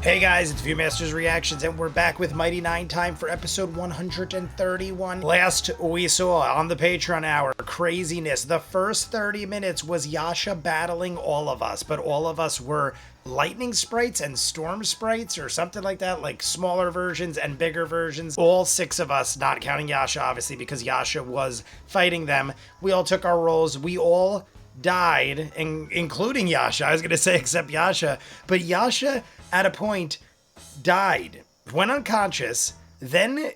Hey guys, it's Viewmasters Reactions, and we're back with Mighty Nein time for episode 131. Last we saw on the Patreon hour, craziness. The first 30 minutes was Yasha battling all of us, but all of us were lightning sprites and storm sprites or something like that, like smaller versions and bigger versions. All 6 of us, not counting Yasha, obviously, because Yasha was fighting them. We all took our roles. We all died, including Yasha. I was going to say except Yasha, but Yasha at a point died, went unconscious, then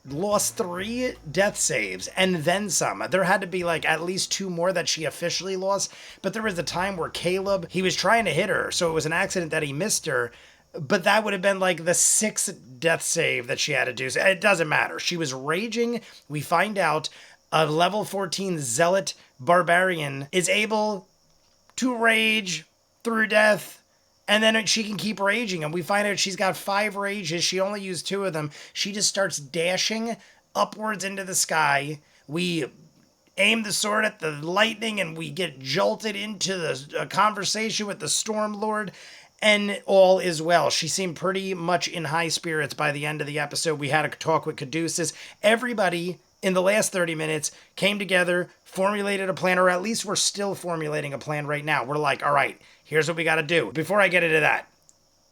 lost 3 death saves and then some. There had to be like at least 2 more that she officially lost, but there was a time where Caleb, he was trying to hit her, so it was an accident that he missed her, but that would have been like the 6th death save that she had to do. So it doesn't matter. She was raging. We find out a level 14 zealot barbarian is able to rage through death, and then she can keep raging, and we find out she's got 5 rages. She only used 2 of them. She just starts dashing upwards into the sky. We aim the sword at the lightning, and we get jolted into a conversation with the Storm Lord, and all is well. She seemed pretty much in high spirits by the end of the episode. We had a talk with Caduceus. Everybody in the last 30 minutes came together, formulated a plan, or at least we're still formulating a plan right now. We're like, all right, here's what we got to do. Before I get into that,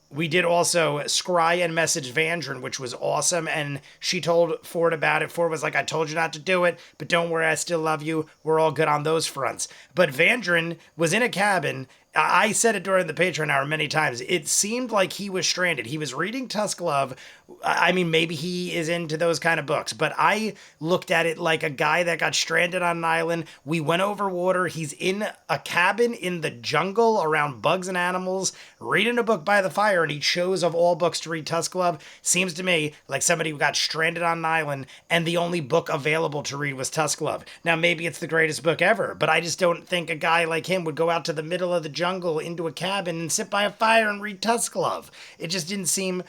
we did also scry and message Vandrin, which was awesome, and she told Ford about it. Ford was like, I told you not to do it, but don't worry, I still love you. We're all good on those fronts. But Vandrin was in a cabin. I said it during the Patreon hour many times. It seemed like he was stranded. He was reading Tusk Love. I mean, maybe he is into those kind of books, but I looked at it like a guy that got stranded on an island. We went over water. He's in a cabin in the jungle around bugs and animals, reading a book by the fire, and he chose of all books to read Tusk Love. Seems to me like somebody who got stranded on an island, and the only book available to read was Tusk Love. Now, maybe it's the greatest book ever, but I just don't think a guy like him would go out to the middle of the jungle into a cabin and sit by a fire and read Tusk Love. It just didn't seem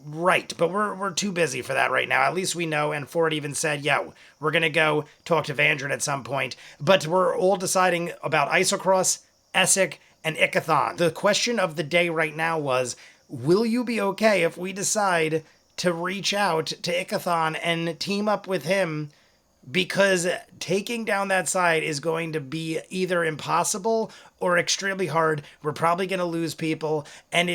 right, but we're too busy for that right now. At least we know, and Ford even said, yo, we're gonna go talk to Vandrin at some point, but we're all deciding about Isocross, Essek, and Ikathon. The question of the day right now was, will you be okay if we decide to reach out to Ikathon and team up with him? Because taking down that side is going to be either impossible or extremely hard. We're probably going to lose people, and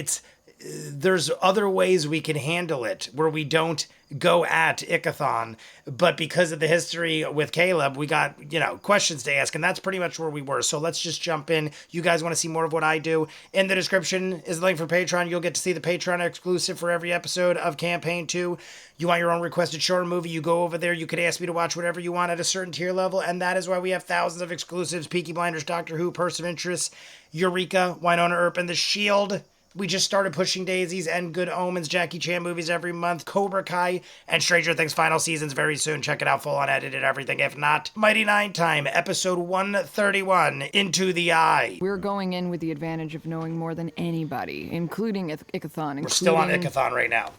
there's other ways we can handle it where we don't go at Ikathon, but because of the history with Caleb, we got, questions to ask, and that's pretty much where we were. So let's just jump in. You guys want to see more of what I do? In the description is the link for Patreon. You'll get to see the Patreon exclusive for every episode of Campaign 2. You want your own requested short movie, you go over there. You could ask me to watch whatever you want at a certain tier level, and that is why we have thousands of exclusives: Peaky Blinders, Doctor Who, Person of Interest, Eureka, Winona Earp, and The Shield. We just started pushing Daisies and Good Omens, Jackie Chan movies every month, Cobra Kai, and Stranger Things final seasons very soon. Check it out, full unedited everything. If not, Mighty Nein time, episode 131, Into the Eye. We're going in with the advantage of knowing more than anybody, including Ikathon. We're still on Ikathon right now.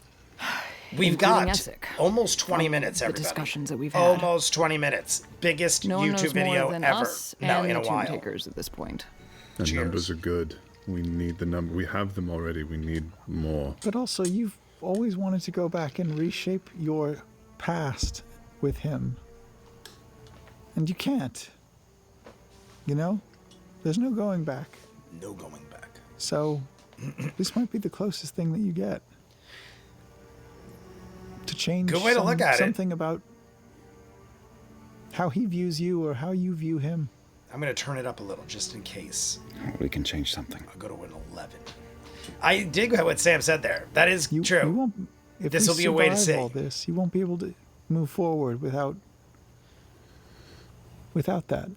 We've got Essek, almost 20 minutes, everybody. The discussions that we've had. Almost 20 minutes. Biggest no one YouTube knows video more than ever. Us No, and in a the while. Tomb Takers at this point. The Cheers. numbers are good. We need the number. We have them already. We need more. But also, you've always wanted to go back and reshape your past with him. And you can't. There's no going back. No going back. So, this might be the closest thing that you get to change Good way to look at it. something about how he views you or how you view him. I'm going to turn it up a little just in case. We can change something. I'll go to an 11. I dig what Sam said there. That is You true. won't, if This we will be a way to survive all see. this, you won't be able to move forward without that.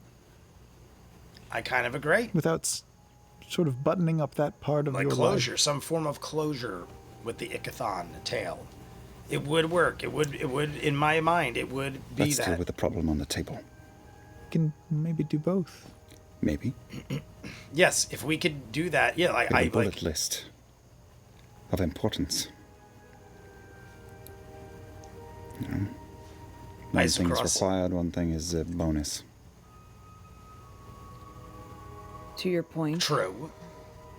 I kind of agree. Without sort of buttoning up that part of Like your closure, life. some form of closure with the Ikathon tale. It would work. It would, in my mind, it would be Let's that. deal with the problem on the table. Can maybe do both. Maybe. Yes, if we could do that. Yeah, like With a I bullet like. list of importance. One Ice thing is across. required, one thing is a bonus. To your point, True.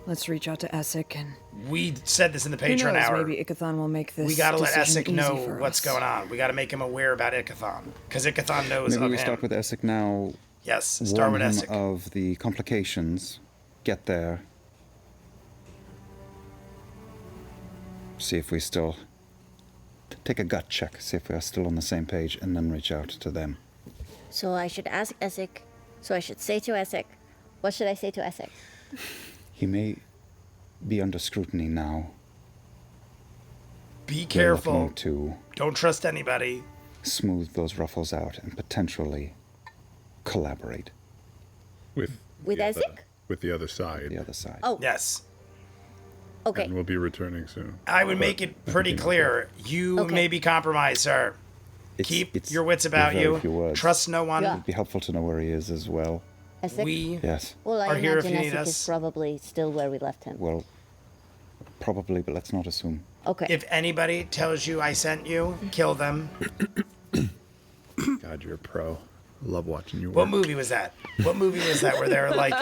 Let's reach out to Essek and We said this in the who Patreon knows, hour. maybe Ikathon will make this We gotta let decision Essek easy know for what's us. going on. We gotta make him aware about Ikathon. Because Ikathon knows Maybe of we him. start with Essek now. Yes, start Warn with him Essek. of the complications. Get there. See if we still... Take a gut check. See if we are still on the same page, and then reach out to them. So I should ask Essek. So I should say to Essek. What should I say to Essek? He may be under scrutiny now. Be We're careful. looking to Don't trust anybody. smooth those ruffles out and potentially collaborate With With the other- Isaac? with the other side. the other side. Oh, Yes. okay. And we'll be returning soon. I would But make it I think pretty we know clear. You Okay. may be compromised, sir. Keep your wits about very you. few words. Trust no one. Yeah. It'd be helpful to know where he is as well. Essek? We Yes. Well, I are here if imagine you need Essek us. is probably still where we left him. Well, probably, but let's not assume. Okay. If anybody tells you I sent you, kill them. God, you're a pro. Love watching you work. What movie was that? What movie was that where they're like,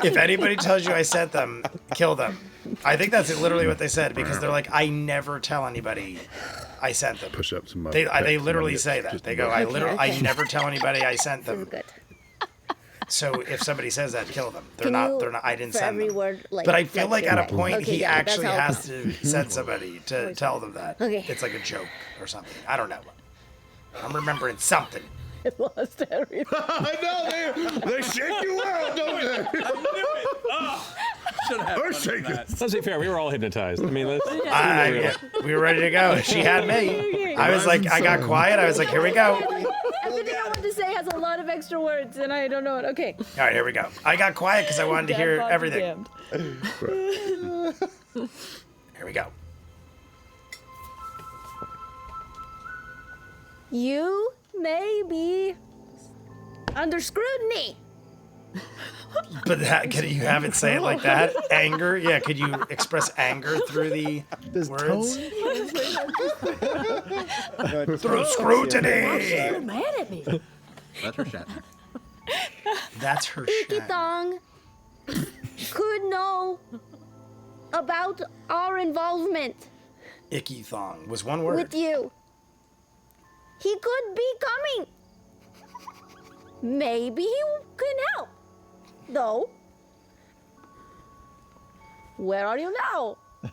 if anybody tells you I sent them, kill them? I think that's literally what they said because they're like, I never tell anybody I sent them. Push up some. They literally say that. They go, I never tell anybody I sent This is them. good. So if somebody says that, kill them. They're Can not. you, They're not. I didn't for send every them. word, like, But I feel like at a okay. point Okay, he yeah, that's actually how- has to send somebody to tell them that. Okay. It's like a joke or something. I don't know. I'm remembering something. lost everything. I know they shake you out, don't they? I shake it. Let's be fair, we were all hypnotized. I mean, We were ready to go. She had me. I was like, I got quiet. I was like, here we go. Everything I want to say has a lot of extra words, and I don't know it. Okay. All right, here we go. I got quiet because I wanted to hear everything. Here we go. You may be under scrutiny. But could you have it say it like that? Anger? Yeah, could you express anger through the This words? tone. Through scrutiny! You're mad at me. Let her chat. That's her shit. Ikithong could know about our involvement Icky thong was one word. with you. He could be coming. Maybe he can help. Though. Where are you now? All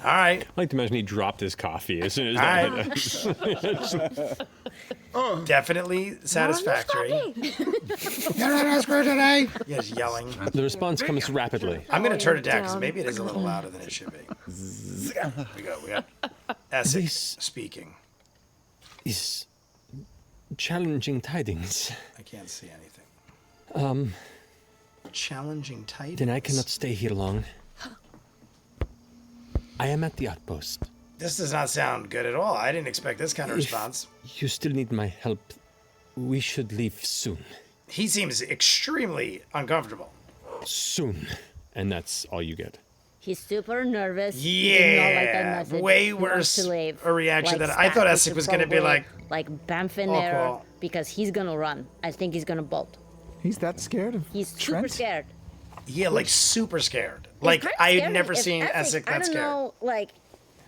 right. I like to imagine he dropped his coffee as soon as All that. right. Definitely satisfactory. You're not as good today. Yes, yelling. The response comes rapidly. I'm going to turn it down because maybe it is a little louder than it should be. Here we go. We got Essex This- speaking. Is challenging tidings. I can't see anything. Challenging tidings. Then I cannot stay here long. I am at the outpost. This does not sound good at all. I didn't expect this kind of response. You still need my help. We should leave soon. He seems extremely uncomfortable. Soon. And that's all you get. He's super nervous. He did not like that Yeah, message. way He wants worse to leave. a reaction Like than I thought stat, Essek we was should going to be probably, like, bamf in "Oh, there cool." because he's gonna run. I think he's gonna bolt. He's that scared of He's super Trent? scared. yeah, like super scared. It's Like kinda I've scary. never If seen Essek- Essek I that don't scared. know, like,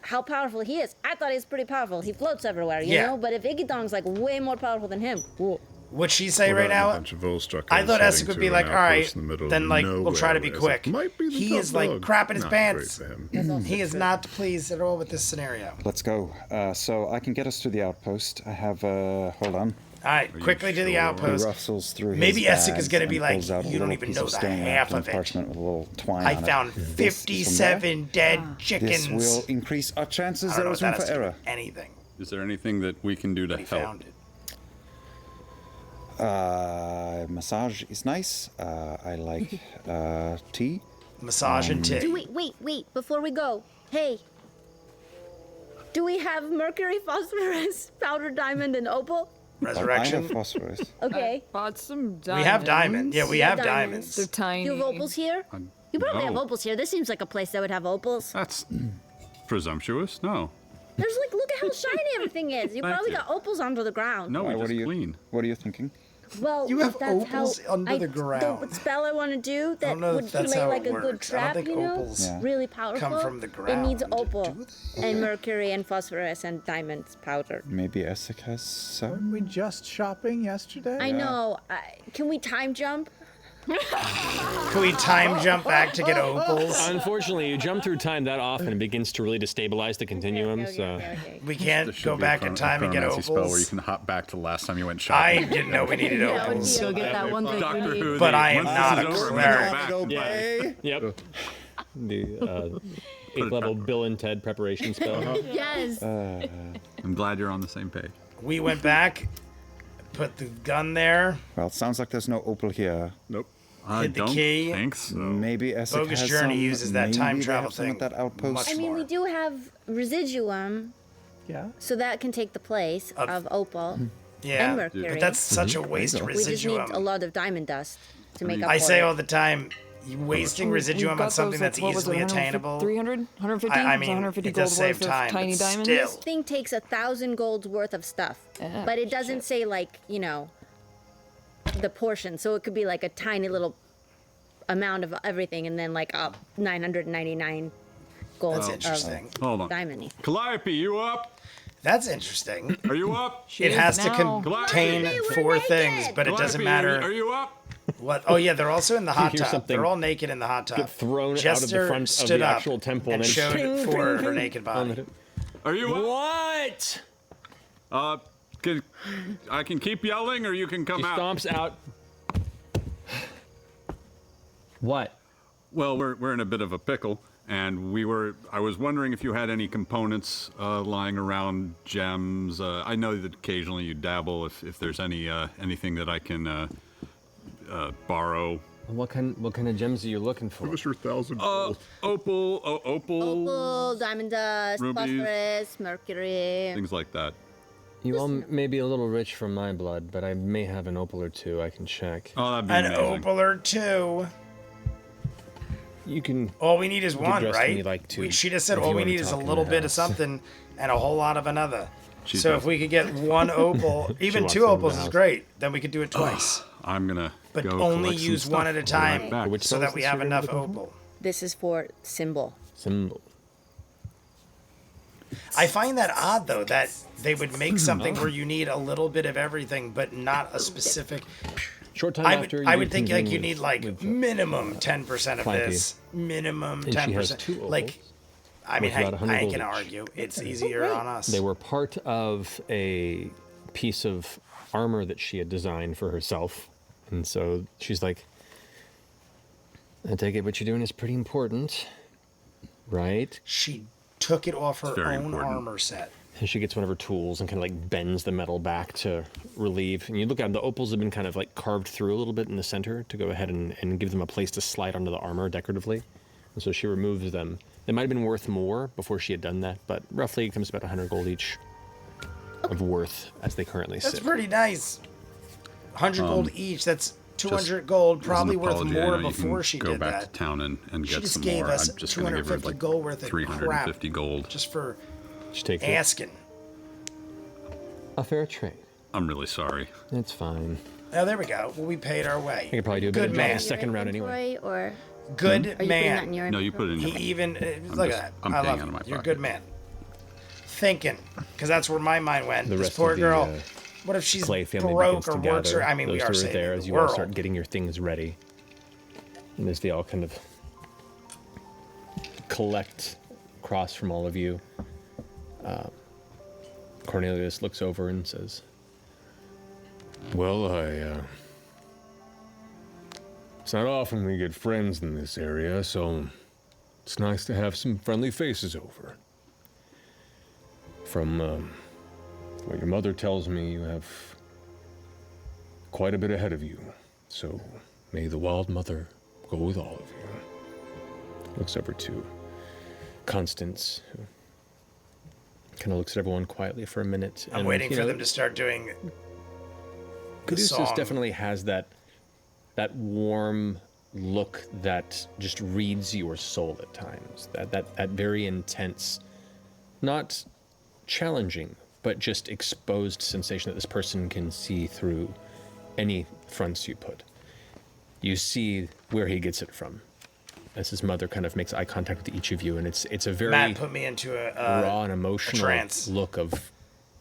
how powerful he is. I thought he was pretty powerful. He floats everywhere, you Yeah. know? But if Ikithong's, like, way more powerful than him, whoa. What'd she say What right about a now? bunch of Volstruckers I thought heading Essek would to be an like, all outpost right, in the middle then of like we'll try to be nowhere. quick. Might be the He top is like dog. crapping his Not pants. great for him. He is not pleased at all with this scenario. Let's go. So I can get us to the outpost. I have, hold on. All right, quickly to the sure? He outpost. rustles through Maybe his Essek is bags gonna be and like, pulls out a "You don't little even piece know of the stone half wrapped in of it. parchment with a little twine I on it. found This is from 57 dead there. chickens. This will increase our chances. I don't There know is what room that for has to do error. with anything. Is there anything that we can do to He help? found it. Massage is nice. I like tea. Massage and tea. Wait. Before we go. Hey. Do we have mercury, phosphorus, powdered diamond, and opal? I Resurrection. have phosphorus. Okay. Bought some diamonds. We have diamond. Yeah, we have Diamonds. diamonds. They're tiny. You have opals here? You probably have no. opals here. This seems like a place that would have opals. That's presumptuous. No. There's like, look at how shiny everything is. You Thank probably you. got opals under the ground. No, Why, we what just are you? clean. What are you thinking? Well, You have if that's opals how under the ground. The spell I want to do that know would if that's play how like it a good works. I don't trap, think you know, opals Yeah. really powerful. from the It needs ground, opal do they? and mercury and phosphorus and diamonds powder. Maybe Essek has some? Weren't we just shopping yesterday? I know. Can we time jump? Can we time jump back to get opals? Unfortunately, you jump through time that often, it begins to really destabilize the continuum. Okay. We can't There should go be a back in time and get chronomancy spell where you opals. can hop back to the last time you went I shopping. didn't know we needed opals. Go get that one thing we Doctor need. Who, But the- I am once not this a is over, we cleric. go back. Yeah. Yep. The 8th level Bill and Ted preparation spell. Yes. I'm glad you're on the same page. We went back, put the gun there. Well, it sounds like there's no opal here. Nope. I Hit the don't key. think so. Maybe Essek Bogus has Journey some. uses that time Maybe they travel have some thing at that outpost. much I mean, we more. do have residuum, Yeah. so that can take the place of opal Yeah, and mercury. but that's such a waste of we just need residuum. a lot of diamond dust to make up I for say it. all the time, you wasting We've residuum got on something those, that's what was it, easily 150 attainable. 300? 150? I It's mean, 150 it gold does save worth time, of tiny but diamonds. still. This thing takes 1,000 gold's worth of stuff, Yeah, but it doesn't say like the portion. So it could be like a tiny little amount of everything, and then like 999 gold That's of interesting. Hold on. diamond. Calliope, you up? That's interesting. Are you up? It is has to now. contain Calliope, we're 4 naked. things, but it doesn't Calliope, matter Are you up? what. Oh yeah, they're also in the hot hear tub. something They're all naked in the hot tub. get thrown out of the Jester front of stood the up actual temple and and then showed ping, for ping, her ping. naked body. Are you up? What? I can keep yelling, or you can come She out. stomps out. What? Well, we're in a bit of a pickle, and I was wondering if you had any components lying around, gems. I know that occasionally you dabble. If there's anything that I can borrow. What kind of gems are you looking for? Give us your 1,000 Opal. Opal, diamond dust, Rubies. phosphorus, mercury. Things like that. You all may be a little rich from my blood, but I may have an opal or two I can check. Oh, that'd be An amazing. opal or 2. You can. All we need is get one, dressed right? when you like to, She just said if all you we wanna need is a talk in little the bit of house. something and a whole lot of another. She So does. if we could get one opal, even wants 2 them in the opals is house. great. Then we could do it twice. I'm gonna But go only collect some use stuff. one at a I'll be time. right back. Which so spell that is we this have you're enough looking for? opal. This is for symbol. Symbol. I find that odd though that they would make something where you need a little bit of everything, but not a specific. Short time I after would, you I would think like convene you with- need like with, minimum 10% of Clancy. this, minimum And she has 10%. 2 opals Like, I mean, with about hey, 100 I gold can each. argue it's easier on us. They were part of a piece of armor that she had designed for herself. And so she's like, I take it what you're doing is pretty important, right? She took it off her very own important. armor set. And she gets one of her tools and kind of like bends the metal back to relieve. And you look at them, the opals have been kind of like carved through a little bit in the center to go ahead and give them a place to slide onto the armor decoratively. And so she removes them. They might have been worth more before she had done that, but roughly it comes about 100 gold each of worth as they currently That's sit. pretty nice. 100 gold each. That's 200 gold. As an Probably worth apology, I more know you before can she go did back that. to town and She get just some gave more. us I'm just gonna give her 250 like gold worth of 350 crap gold. just for She takes it. asking. A fair trade. I'm really sorry. It's fine. Oh, there we go. Well, we paid our way. I could probably do a bit Good of job man. the second round anyway. Inventory, or Good are you putting that in man. your No, you put it in your. He even look just- at that. I'm I paying love out of you. my You're a pocket. good man. Thinking, because that's where my mind went. The This rest poor of the girl. What if she's Clay family broke begins or to works? gather. Or I mean, we Those are two saving there the as you all world. start getting your things ready. And as they all kind of collect across from all of you, Cornelius looks over and says, Well, it's not often we get friends in this area, so it's nice to have some friendly faces over. From what your mother tells me, you have quite a bit ahead of you, so may the Wild Mother go with all of you. looks over to Constance, who kind of looks at everyone quietly for a minute. I'm waiting for them to start doing the Caduceus song. definitely has that warm look that just reads your soul at times. That very intense, not challenging, but just exposed sensation that this person can see through any fronts you put. You see where he gets it from, as his mother kind of makes eye contact with each of you, and it's a very Matt put me into raw and a emotional trance. look of.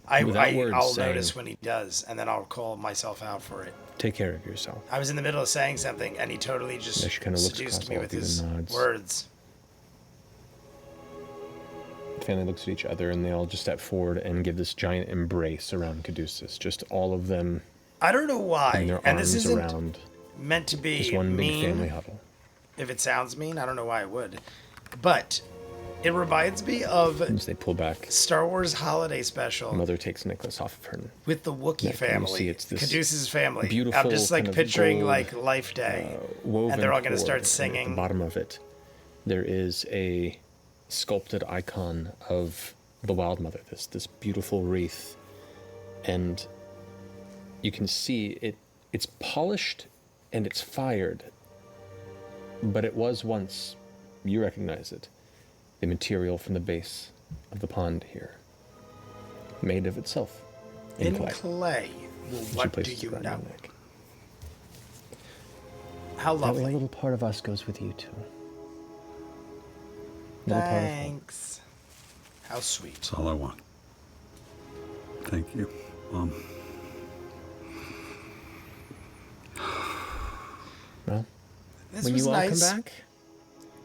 I'll words saying, notice when he does, and then I'll call myself out for it. Take care of yourself. I was in the middle of saying something, and he totally Yeah, just she kinda looks seduced across me all with of you his and nods. words. The family looks at each other, and they all just step forward and give this giant embrace around Caduceus. Just all of them I don't know why, putting their and arms this isn't around meant to be this one big mean. family huddle. If it sounds mean, I don't know why it would, but it reminds me of As they pull back, Star Wars Holiday Special Mother takes Nicholas off of her. with the Wookiee neck, and you family, see it's this Caduceus family. beautiful I'm just like kind of picturing gold, like Life Day, woven and they're all going to cord, start and singing. At the bottom of it, there is a sculpted icon of the Wild Mother. This beautiful wreath, and you can see it. It's polished and it's fired, but it was once. You recognize it. The material from the base of the pond here, made of itself in clay. Well, She what do places it you around your know? neck. How That lovely. little part of us goes with you too. Little part of home. Thanks. How sweet. That's all I want. Thank you, Mom. Well, This when was you all nice. come back,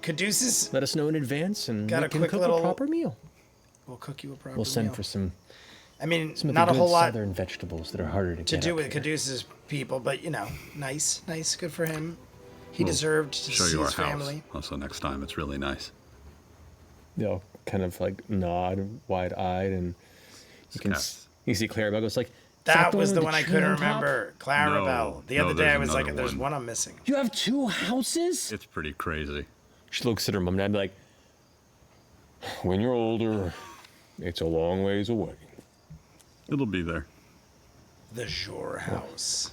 Caduceus, let us know in advance, and Got we a can quick cook little- a proper meal. we'll cook you a proper We'll send meal. for some I mean, of not the a good whole lot southern vegetables that are harder to to get do up with here. Caduceus people, but you know, nice, good for him. He deserved to Show see you our his house. family. Also, next time it's really nice. They'll kind of like nod, wide-eyed, and you can Yes. you see Clarabelle goes like, That "That was the with one I tree couldn't on top?" remember. Clarabelle. No, The other no, day I there's was like, another there's one. one I'm missing. You have two houses? It's pretty crazy. She looks at her mom and I'd be like, when you're older, it's a long ways away. It'll be there. The Shore House.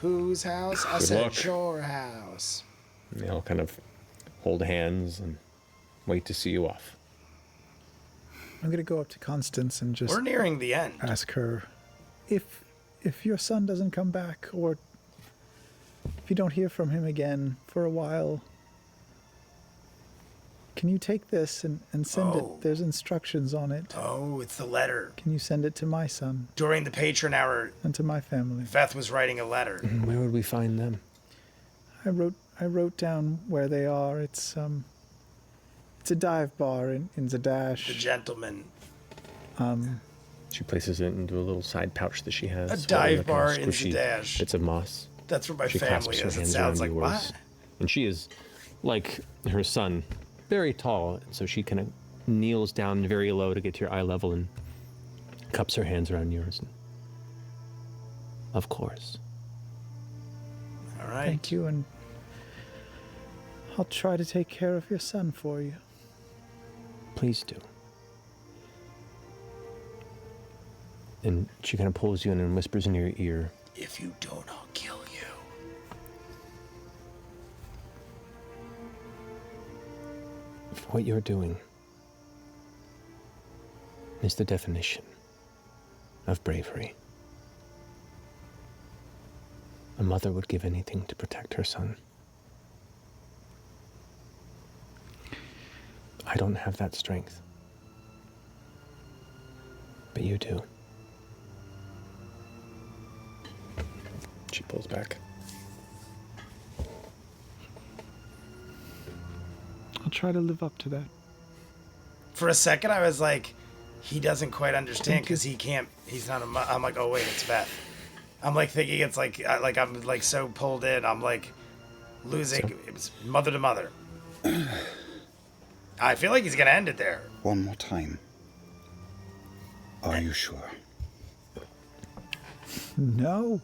Whose house? I Good said luck. Shore House. And they all kind of hold hands and wait to see you off. I'm gonna go up to Constance and just We're nearing the end. ask her if your son doesn't come back, or if you don't hear from him again for a while, can you take this and send Oh. it? There's instructions on it. Oh, it's the letter. Can you send it to my son During the patron hour, and to my family? Veth was writing a letter. Where would we find them? I wrote down where they are. It's a dive bar in The Zadash. gentleman. She places it into a little side pouch that she has. A full of dive the kind of bar in squishy Zadash. Bits of moss. That's where my She family clasps her is. It hands sounds around like yours. what? And she is, like her son, very tall. And so she kind of kneels down very low to get to your eye level and cups her hands around yours. And, of course. All right. Thank you, and I'll try to take care of your son for you. Please do. And she kind of pulls you in and whispers in your ear, If you don't, I'll kill you. what you're doing is the definition of bravery. A mother would give anything to protect her son. I don't have that strength. But you do. She pulls back. I'll try to live up to that. For a second, I was like, he doesn't quite understand because he can't. He's not a. I'm like, oh wait, it's Beth. I'm like thinking it's like I'm like so pulled in. I'm like losing. It was mother to mother. I feel like he's gonna end it there. One more time. Are you sure? No.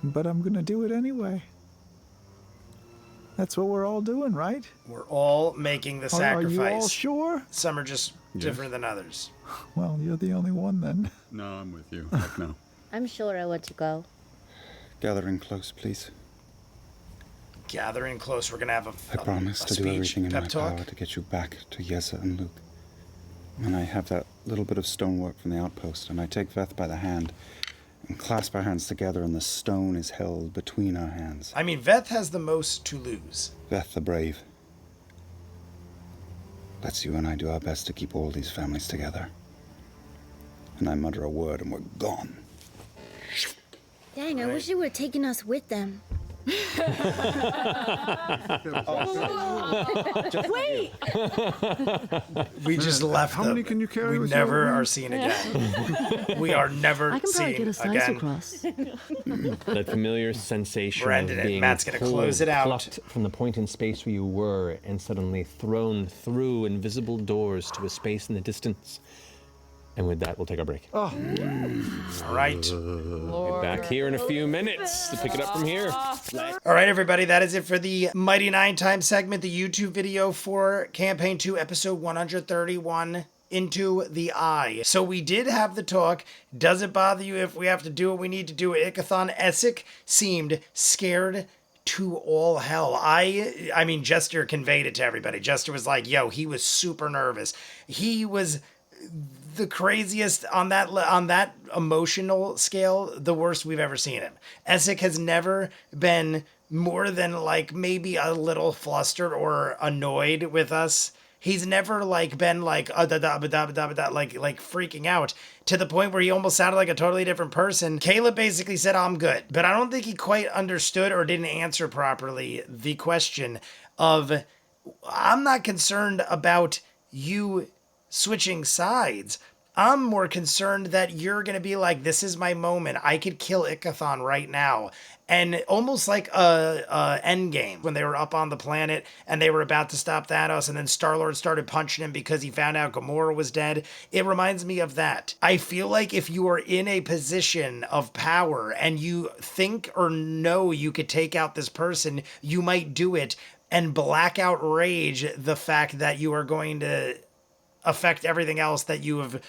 But I'm gonna do it anyway. That's what we're all doing, right? We're all making the Are sacrifice. you all sure? Some are just different than others. Well, you're the only one then. No, I'm with you. Heck no. I'm sure I want to go. Gathering close, please. Gathering close, we're gonna have I promise a to do speech, everything in pep my talk. power to get you back to Yeza and Luke. And I have that little bit of stonework from the outpost, and I take Veth by the hand, and clasp our hands together, and the stone is held between our hands. I mean, Veth has the most to lose. Veth the Brave. Let's you and I do our best to keep all these families together. And I mutter a word and we're gone. Dang, I wish they would have taken us with them. Wait! We just left How them. many can you carry We with never you? are seen again. We are never I can probably seen get a slice again. across. That familiar sensation We're of ending it. being Matt's gonna pulled, close it out. plucked from the point in space where you were and suddenly thrown through invisible doors to a space in the distance. And with that, we'll take our break. All right. Get back here in a few minutes to pick it up from here. All right, everybody. That is it for the Mighty Nine Time segment, the YouTube video for Campaign 2, Episode 131. Into the Eye. So we did have the talk. Does it bother you if we have to do what we need to do at Ickathon? Essek seemed scared to all hell. I mean, Jester conveyed it to everybody. Jester was like, yo, he was super nervous. He was the craziest on that emotional scale, the worst we've ever seen him. Essek has never been more than like maybe a little flustered or annoyed with us. He's never like been like like freaking out to the point where he almost sounded like a totally different person. Caleb basically said, I'm good. But I don't think he quite understood or didn't answer properly the question of, I'm not concerned about you switching sides. I'm more concerned that you're going to be like, this is my moment. I could kill Ickathon right now. And almost like a Endgame when they were up on the planet and they were about to stop Thanos and then Star-Lord started punching him because he found out Gamora was dead. It reminds me of that. I feel like if you are in a position of power and you think or know you could take out this person, you might do it and blackout rage the fact that you are going to affect everything else that you have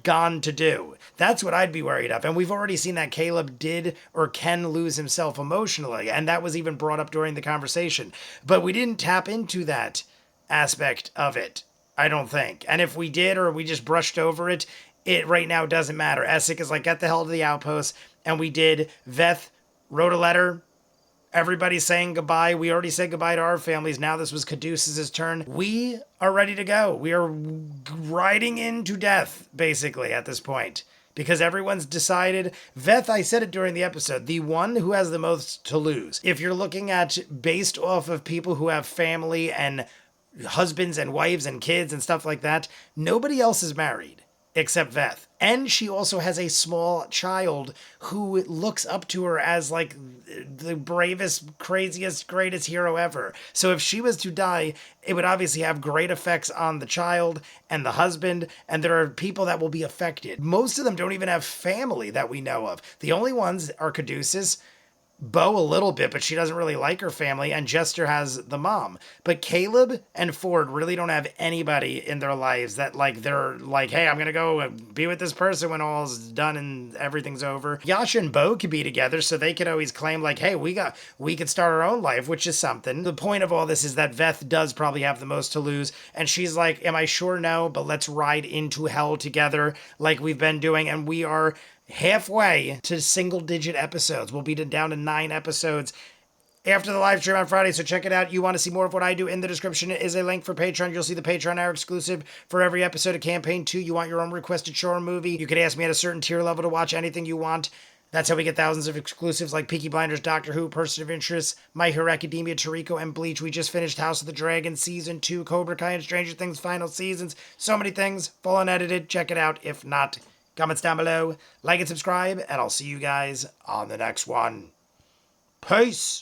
gone to do. That's what I'd be worried of. And we've already seen that Caleb did or can lose himself emotionally. And that was even brought up during the conversation. But we didn't tap into that aspect of it, I don't think. And if we did, or we just brushed over it, it right now doesn't matter. Essek is like, get the hell to the outpost. And we did. Veth wrote a letter. Everybody's saying goodbye. We already said goodbye to our families. Now this was Caduceus' turn. We are ready to go. We are riding into death, basically, at this point. Because everyone's decided. Veth, I said it during the episode, the one who has the most to lose. If you're looking at based off of people who have family and husbands and wives and kids and stuff like that, nobody else is married except Veth. And she also has a small child who looks up to her as like the bravest, craziest, greatest hero ever. So if she was to die, it would obviously have great effects on the child and the husband, and there are people that will be affected. Most of them don't even have family that we know of. The only ones are Caduceus, Bo a little bit, but she doesn't really like her family, and Jester has the mom. But Caleb and Ford really don't have anybody in their lives that like they're like, hey, I'm gonna go be with this person when all's done and everything's over. Yasha and Bo could be together, so they could always claim like, hey, we could start our own life, which is something. The point of all this is that Veth does probably have the most to lose, and she's like, am I sure? No, but let's ride into hell together like we've been doing, and we are halfway to single-digit episodes. We'll be down to 9 episodes after the live stream on Friday, so check it out. You want to see more of what I do? In the description is a link for Patreon. You'll see the Patreon hour exclusive for every episode of Campaign 2. You want your own requested show or movie, you could ask me at a certain tier level to watch anything you want. That's how we get thousands of exclusives like Peaky Blinders, Doctor Who, Person of Interest, My Hero Academia, Toriko, and Bleach. We just finished House of the Dragon Season 2, Cobra Kai, and Stranger Things final seasons. So many things, full unedited. Check it out. If not, comments down below, like and subscribe, and I'll see you guys on the next one. Peace!